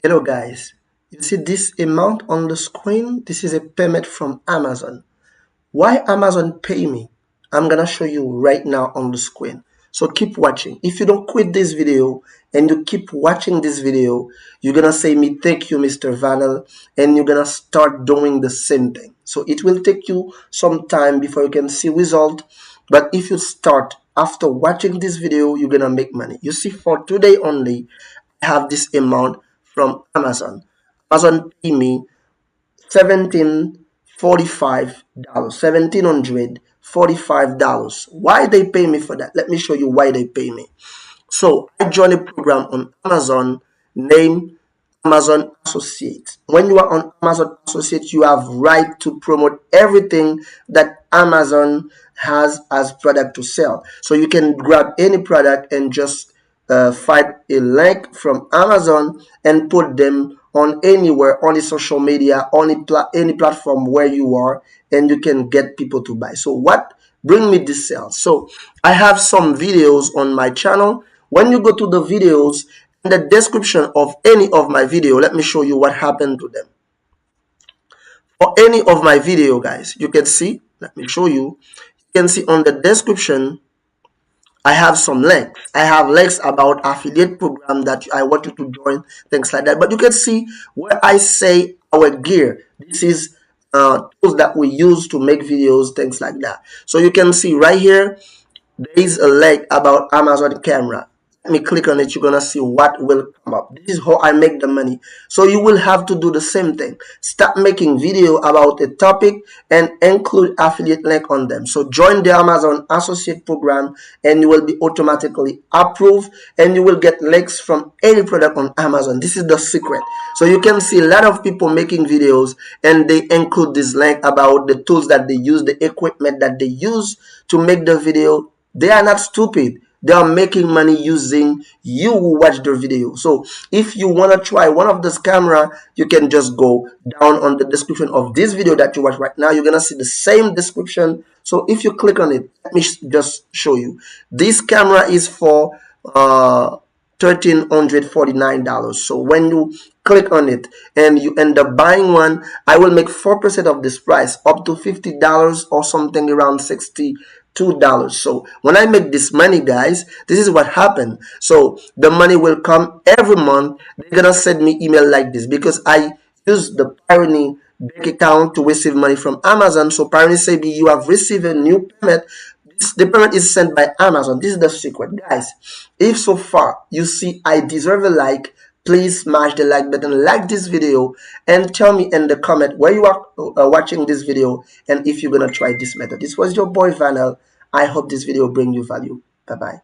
Hello guys, you see this amount on the screen? This is a payment from Amazon. Why Amazon pay me? I'm gonna show you right now on the screen. So keep watching. If you don't quit this video and you keep watching this video, you're gonna say me thank you, Mr. Vanel, and you're gonna start doing the same thing. So it will take you some time before you can see result, but if you start after watching this video, you're gonna make money. You see, for today only, I have this amount from Amazon. Amazon pay me $1745, $1,745. Why they pay me for that? Let me show you why they pay me. So I joined a program on Amazon named Amazon Associates. When you are on Amazon Associates, you have right to promote everything that Amazon has as product to sell. So you can grab any product and just find a link from Amazon and put them on anywhere, on the social media, on any platform where you are, and you can get people to buy. So what bring me this sales? So I have some videos on my channel. When you go to the videos, in the description of any of my video, let me show you what happened to them. For any of my video, guys, you can see, let me show you. You can see on the description, I have some links. I have links about affiliate program that I want you to join, things like that. But you can see where I say our gear. This is tools that we use to make videos, things like that. So you can see right here, there is a link about Amazon camera. Let me click on it. You're gonna see what will come up. This is how I make the money. So you will have to do the same thing. Start making video about a topic and include affiliate link on them. So join the Amazon Associate program and you will be automatically approved and you will get links from any product on Amazon. This is the secret. So you can see a lot of people making videos and they include this link about the tools that they use, the equipment that they use to make the video. They are not stupid. They are making money using you who watch the video. So if you want to try one of this camera, you can just go down on the description of this video that you watch right now. You're going to see the same description. So if you click on it, let me just show you. This camera is for $1,349. So when you click on it and you end up buying one, I will make 4% of this price, up to $50 or something around $62. So when I make this money, guys, this is what happened. So the money will come every month. They're gonna send me email like this because I use the Pioneer bank account to receive money from Amazon. So Pioneer say you have received a new payment. The payment is sent by Amazon. This is the secret, guys. If so far you see I deserve a like, please smash the like button, like this video, and tell me in the comment where you are watching this video and if you're gonna try this method. This was your boy Vanel. I hope this video bring you value. Bye bye.